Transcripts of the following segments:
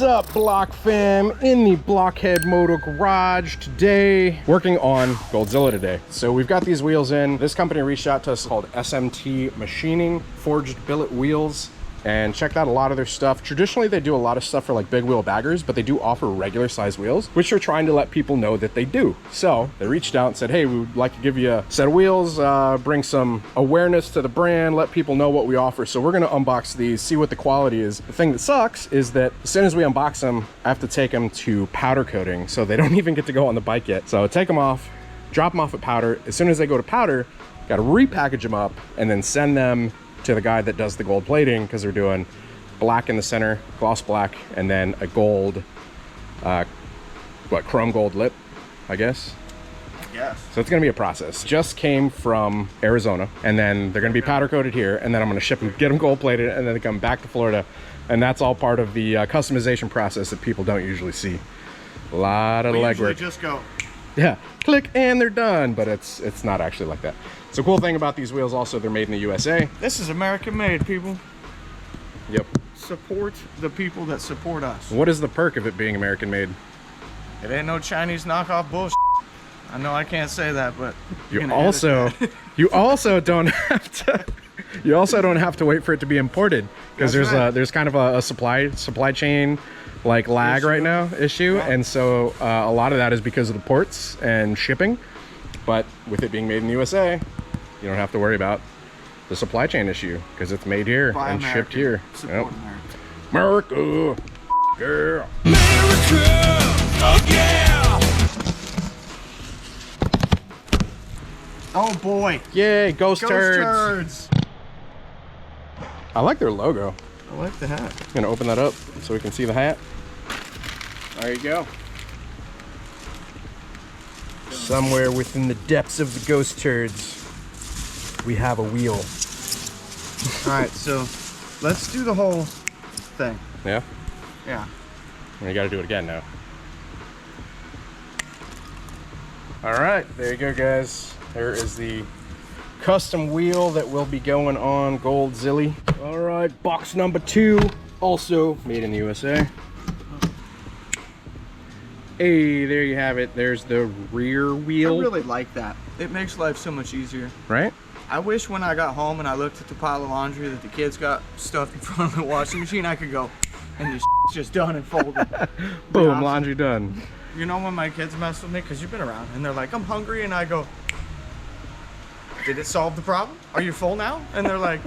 What's up, Block fam? In the Blockhead Moto garage today, working on Goldzilla today. So we've got these wheels in. This company reached out to us called SMT Machining, forged billet wheels, and checked out a lot of their stuff. Traditionally, they do a lot of stuff for like big wheel baggers, but they do offer regular size wheels, which they're trying to let people know that they do. So they reached out and said, hey, we would like to give you a set of wheels, bring some awareness to the brand, let people know what we offer. So we're gonna unbox these, see what the quality is. The thing that sucks is that as soon as we unbox them, I have to take them to powder coating, so they don't even get to go on the bike yet. So take them off, drop them off at powder. As soon as they go to powder, gotta repackage them up and then send them to the guy that does the gold plating, because they're doing black in the center, gloss black, and then a gold, chrome gold lip, I guess. Yes. So it's gonna be a process. Just came from Arizona, and then they're gonna be powder coated here, and then I'm gonna ship them, get them gold plated, and then they come back to Florida, and that's all part of the customization process that people don't usually see. A lot of legwork. Just go. Yeah, click and they're done, but it's not actually like that. So cool thing about these wheels also, they're made in the USA. This is American made, people. Yep. Support the people that support us. What is the perk of it being American made? It ain't no Chinese knockoff bullshit. I know I can't say that, but you also don't have to wait for it to be imported, because there's kind of a supply chain like lag right now issue, yeah. And so a lot of that is because of the ports and shipping. But with it being made in the USA, you don't have to worry about the supply chain issue, because it's made here and shipped here. Support Yep. America. America. Yeah. America. Oh yeah. Oh boy. Yay, ghost Ghost turds. I like their logo. I like the hat. I'm gonna open that up so we can see the hat. There you go. Somewhere within the depths of the ghost turds, we have a wheel. All right, so let's do the whole thing. Yeah? Yeah. You gotta do it again now. All right, there you go, guys. There is the custom wheel that will be going on Goldzilla. All right, box number 2, also made in the USA. Hey, there you have it. There's the rear wheel. I really like that. It makes life so much easier. Right? I wish when I got home and I looked at the pile of laundry that the kids got stuffed in front of the washing machine, I could go, and this just done and folded. Boom, laundry done. You know when my kids mess with me, because you've been around, and they're like, I'm hungry, and I go, did it solve the problem? Are you full now? And they're like,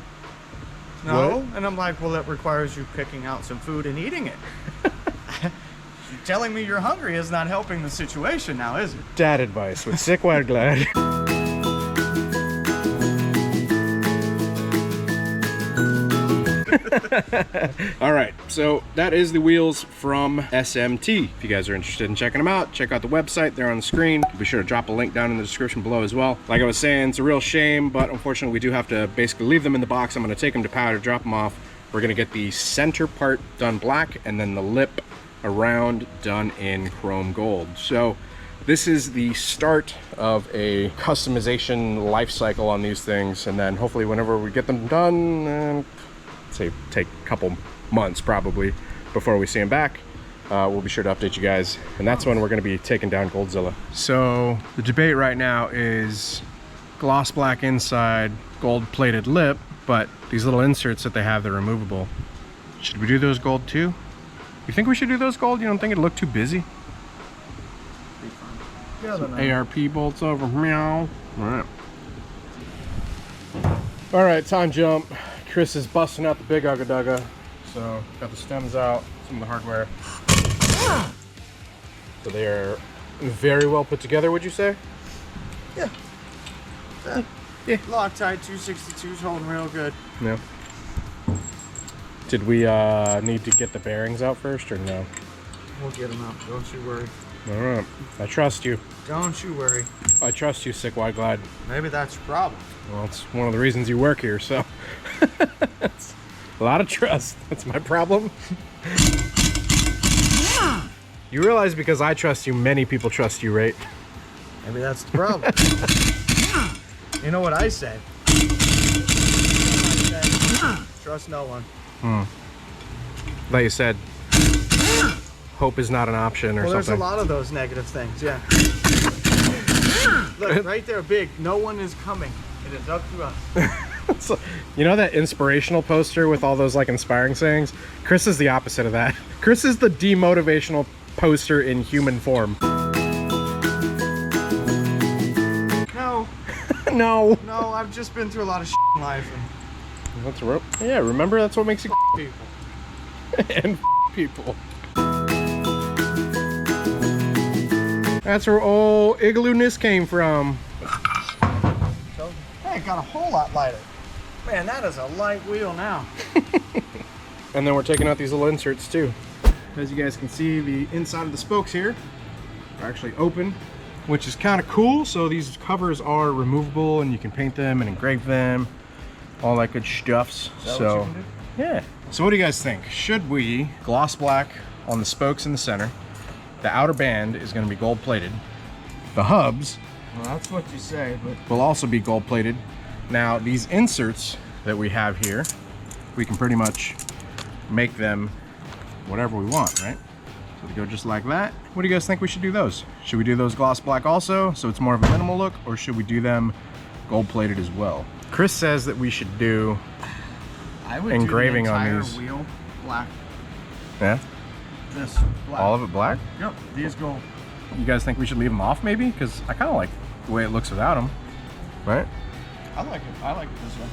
no. What? And I'm like, well, that requires you picking out some food and eating it. Telling me you're hungry is not helping the situation now, is it? Dad advice with Sick Wild Glad. All right, so that is the wheels from SMT. If you guys are interested in checking them out, check out the website. They're on the screen. Be sure to drop a link down in the description below as well. Like I was saying, it's a real shame, but unfortunately we do have to basically leave them in the box. I'm going to take them to powder, drop them off. We're going to get the center part done black, and then the lip around done in chrome gold. So this is the start of a customization life cycle on these things, and then hopefully whenever we get them done, say take a couple months probably before we see them back, we'll be sure to update you guys, and that's when we're going to be taking down Goldzilla. So the debate right now is gloss black inside, gold plated lip, but these little inserts that they have, they're removable. Should we do those gold too? You think we should do those gold? You don't think it'd look too busy? Yeah, some ARP bolts over. Meow. All right, time jump. Chris is busting out the big ugga dugga. So got the stems out, some of the hardware. So they are very well put together, would you say? Yeah. Yeah. Loctite 262's holding real good. Yeah. Did we need to get the bearings out first, or no? We'll get them out. Don't you worry. All right. I trust you. Don't you worry. I trust you, Sick White Glide. Maybe that's your problem. Well, it's one of the reasons you work here, so. It's a lot of trust. That's my problem. You realize because I trust you, many people trust you, right? Maybe that's the problem. You know what I say? Trust no one. Like you said, hope is not an option or Well, there's a something. lot of those negative things, yeah. Look, right there, big. No one is coming. It is up to us. So, you know that inspirational poster with all those like inspiring sayings? Chris is the opposite of that. Chris is the demotivational poster in human form. No, No. no, I've just been through a lot of shit in life and That's real. Yeah, remember that's what makes you people. and people. That's where old Igloo-ness came from. Hey, it got a whole lot lighter. Man, that is a light wheel now. And then we're taking out these little inserts too. As you guys can see, the inside of the spokes here are actually open, which is kind of cool. So these covers are removable and you can paint them and engrave them, all that good stuffs. So yeah. So what do you guys think? Should we gloss black on the spokes in the center? The outer band is going to be gold plated. The hubs Well, that's what you say, but will also be gold plated. Now these inserts that we have here, we can pretty much make them whatever we want, right? So they go just like that. What do you guys think we should do those? Should we do those gloss black also, so it's more of a minimal look, or should we do them gold plated as well? Chris says that we should do I would engraving do the on entire these. wheel black. Yeah, This black. all of it black. Yep, these go. You guys think we should leave them off maybe? Because I kind of like the way it looks without them, right? I like it. I like it this way.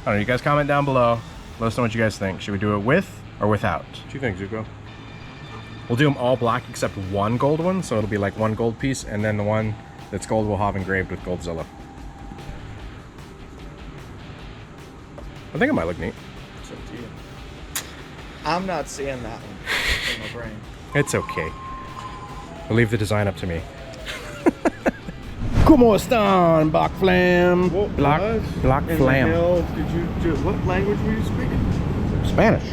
I don't know, you guys comment down below. Let us know what you guys think. Should we do it with or without? What do you think, Zuko? We'll do them all black except one gold one, so it'll be like one gold piece, and then the one that's gold we'll have engraved with Goldzilla. I think it might look neat. It's up to you. I'm not seeing that one in my brain. It's okay. We'll leave the design up to me. ¿Cómo están, Black Flam? Black Flam. Did you do? What language were you speaking? Spanish.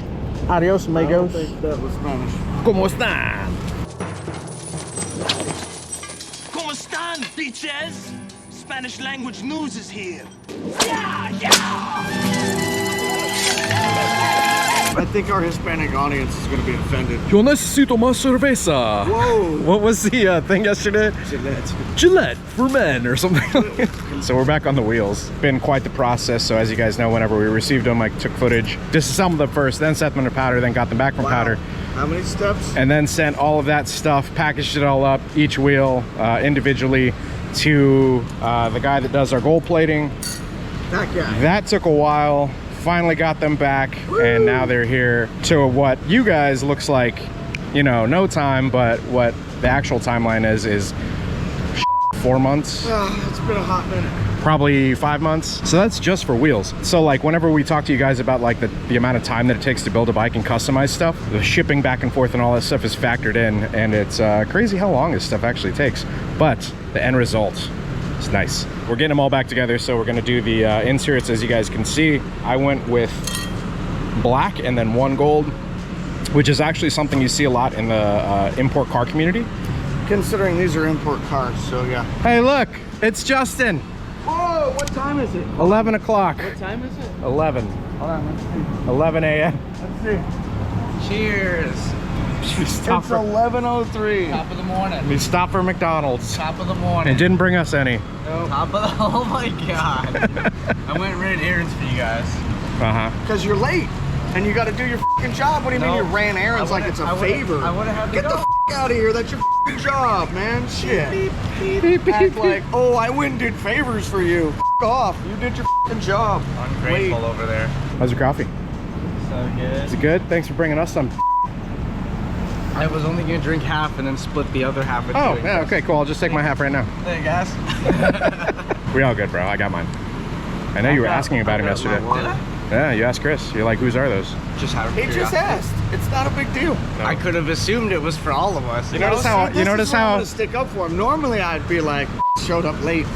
Adios, amigos. I don't think that was Spanish. ¿Cómo están? ¿Cómo están, bitches? Spanish language news is here. Yeah, yeah! I think our Hispanic audience is going to be offended. Yo necesito más cerveza. Whoa! What was the thing yesterday? Gillette for men or something. So we're back on the wheels. Been quite the process. So as you guys know, whenever we received them, I took footage, disassembled them first, then set them to powder, then got them back from powder, How many steps? and then sent all of that stuff, packaged it all up, each wheel individually, to the guy that does our gold plating. That guy. That took a while. Finally got them back. Woo! And now they're here to what you guys looks like, you know, no time, but what the actual timeline is 4 months. It's been a hot minute. Probably 5 months. So that's just for wheels. So like whenever we talk to you guys about like the amount of time that it takes to build a bike and customize stuff, the shipping back and forth and all that stuff is factored in, and it's crazy how long this stuff actually takes. But the end result is nice. We're getting them all back together, so we're gonna do the inserts. As you guys can see, I went with black and then one gold, which is actually something you see a lot in the import car community. Considering these are import cars, so yeah. Hey look, it's Justin. Whoa, what time is it? 11 o'clock. What time is it? 11. Hold on, let's see. 11 a.m. Let's see. Cheers. It's 11:03. Top of the morning. We stopped for McDonald's Top of the morning. and didn't bring us any. Top of the. Oh my god. I went and ran errands for you guys. Because you're late and you got to do your fucking job. What do you mean No. you ran errands like it's a favor? I would have had to Get go. the out of here. That's your fucking job, man. Shit. Beep, beep, Act beep. like, oh, I went and did favors for you. Off. You did your fucking job. Ungrateful Wait. over there. How's your coffee? So Is good. it good? Thanks for bringing us some. I was only gonna drink half and then split the other half. With Oh, you. yeah, okay, cool. I'll just take my half right now. There you guys. We all good, bro. I got mine. I know you were asking about him yesterday. Did I? Yeah, you asked Chris. You're like, whose are those? Just out of He just curiosity. asked. It's not a big deal. I could have assumed it was for all of us. You notice how? See, You this notice is why I'm how? gonna stick up for him. Normally I'd be like, showed up late,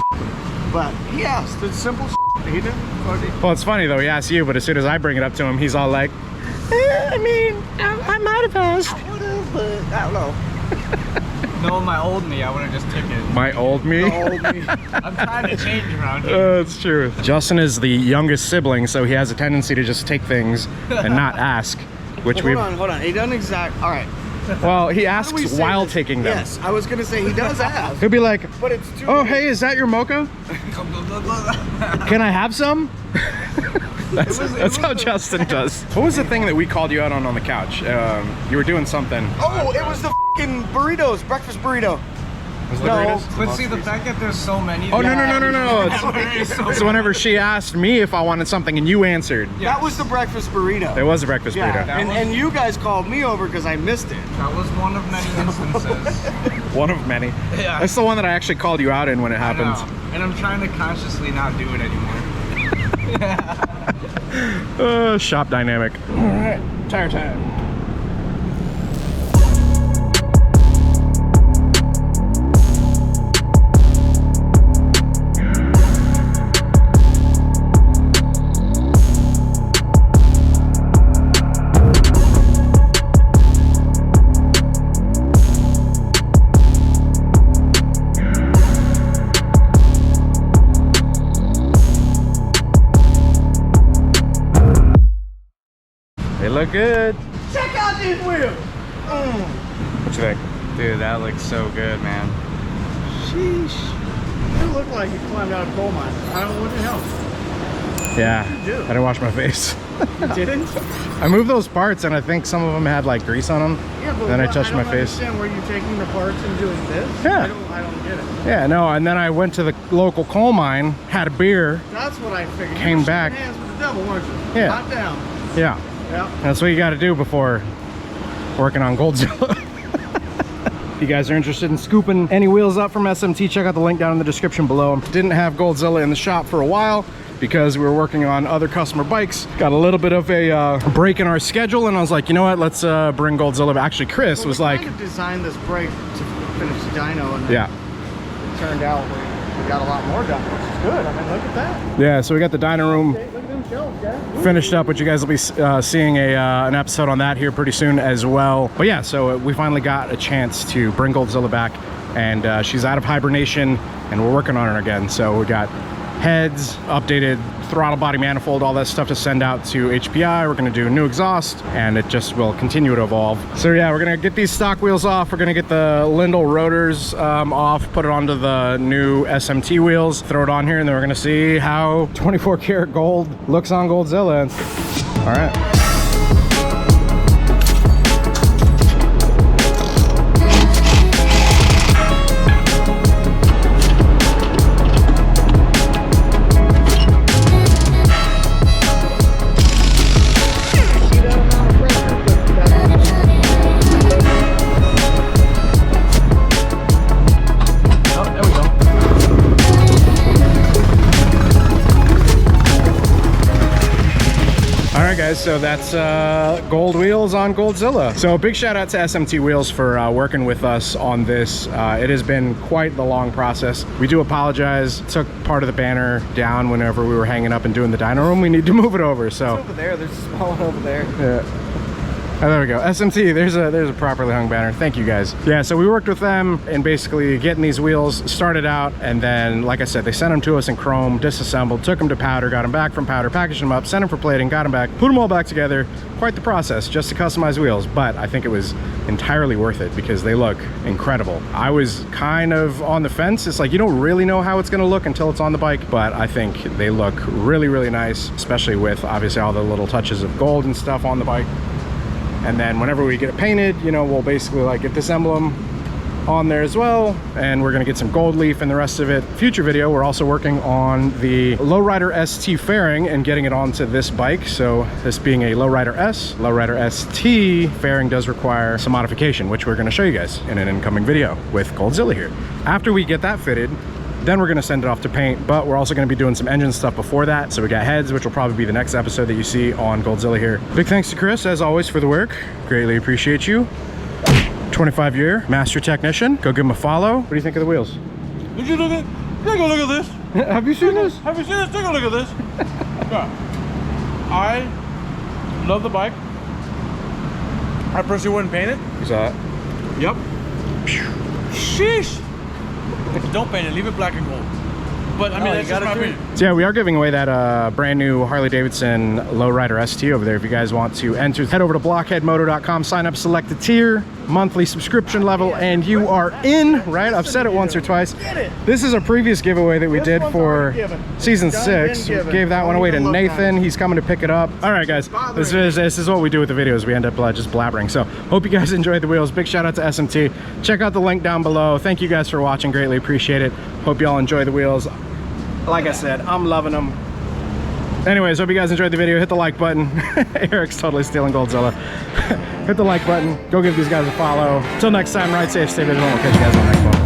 but he asked. It's simple. He didn't. Well, it's funny though. He asked you, but as soon as I bring it up to him, he's all like, I mean, I might have asked. But I don't know. Knowing my old me, I would have just took it. My old me. I'm trying to change around here. It's true. Justin is the youngest sibling, so he has a tendency to just take things and not ask, which Hold on. He doesn't exact. All right. Well, he asks we say while this? taking them. Yes, I was gonna say he does ask. He'll be like, But it's too oh, late. hey, is that your Mocha? Can I have some? That's how Justin does. What was the thing that we called you out on the couch? You were doing something. Oh, it was the f***ing burritos, breakfast burrito. Was it the No. burritos? But see, the fact that there's so many. Oh, no. It's whenever she asked me if I wanted something and you answered. That was the breakfast burrito. It was a breakfast Yeah, burrito. and you guys called me over because I missed it. That was one of many instances. One of many. Yeah. That's the one that I actually called you out in when it I happens. know. And I'm trying to consciously not do it anymore. Shop dynamic. All right, tire time. They look good. Check out these wheels. What you think? Dude, that looks so good, man. Sheesh. You look like you climbed out of a coal mine. I don't know what the hell. Yeah, What'd you do? I didn't wash my face. You didn't? I moved those parts and I think some of them had like grease on them. Yeah, but Then I touched my face. I don't understand where you're taking the parts and doing this. Yeah. I don't get it. Yeah, no, and then I went to the local coal mine, had a beer. That's what I figured. Came you were back. shaking hands with the devil, weren't you? Yeah. Not down. Yeah, Yeah. that's what you got to do before working on Goldzilla. If you guys are interested in scooping any wheels up from SMT, check out the link down in the description below. Didn't have Goldzilla in the shop for a while because we were working on other customer bikes. Got a little bit of a break in our schedule, and I was like, you know what, let's bring Goldzilla back. Actually, Chris Well, was we like, kind of designed this brake to finish the dyno, and yeah. it turned out we got a lot more done, which is good. I mean, look at that. Yeah, so we got the dyno room Hey, look at them shelves, guys. finished up, which you guys will be seeing an episode on that here pretty soon as well. But yeah, so we finally got a chance to bring Goldzilla back, and she's out of hibernation and we're working on her again. So we got heads, updated throttle body manifold, all that stuff to send out to HPI. We're gonna do a new exhaust, and it just will continue to evolve. So yeah, we're gonna get these stock wheels off. We're gonna get the Lindell rotors off, put it onto the new SMT wheels, throw it on here, and then we're gonna see how 24 karat gold looks on Goldzilla. All right. Guys, so that's gold wheels on Goldzilla. So big shout out to SMT Wheels for working with us on this. It has been quite the long process. We do apologize. Took part of the banner down whenever we were hanging up and doing the dyno room. We need to move it over. So It's over there. There's a small one over there. yeah. Oh, there we go. SMT, there's a properly hung banner. Thank you guys. Yeah, so we worked with them in basically getting these wheels started out, and then, like I said, they sent them to us in chrome, disassembled, took them to powder, got them back from powder, packaged them up, sent them for plating, got them back, put them all back together. Quite the process just to customize wheels, but I think it was entirely worth it because they look incredible. I was kind of on the fence. It's like you don't really know how it's gonna look until it's on the bike, but I think they look really, really nice, especially with obviously all the little touches of gold and stuff on the bike. And then whenever we get it painted, you know, we'll basically like get this emblem on there as well, and we're gonna get some gold leaf and the rest of it. Future video, we're also working on the Lowrider ST fairing and getting it onto this bike. So this being a Lowrider S, Lowrider ST fairing does require some modification, which we're gonna show you guys in an incoming video with Goldzilla here. After we get that fitted, then we're gonna send it off to paint, but we're also gonna be doing some engine stuff before that. So we got heads, which will probably be the next episode that you see on Goldzilla here. Big thanks to Chris, as always, for the work. Greatly appreciate you. 25-year master technician. Go give him a follow. What do you think of the wheels? Did you look at? Take a look at this. Have you seen this? Have you seen this? Take a look at this. Yeah. I love the bike. I personally wouldn't paint it. You saw it? Yep. Sheesh. Don't paint it. Leave it black and gold. But I mean, that's just my opinion. So yeah, we are giving away that brand new Harley-Davidson Lowrider ST over there. If you guys want to enter, head over to blockheadmoto.com, sign up, select a tier. monthly subscription level and you are in, right? I've said it once or twice. This is a previous giveaway that we did for season 6. We gave that one away to Nathan. He's coming to pick it up. All right, guys, this is what we do with the videos. We end up just blabbering. So hope you guys enjoyed the wheels. Big shout out to SMT. Check out the link down below. Thank you guys for watching. Greatly appreciate it. Hope you all enjoy the wheels. Like I said, I'm loving them. Anyways, hope you guys enjoyed the video. Hit the like button. Eric's totally stealing Goldzilla. Hit the like button. Go give these guys a follow. Until next time, ride safe, stay vigilant. We'll catch you guys on the next one.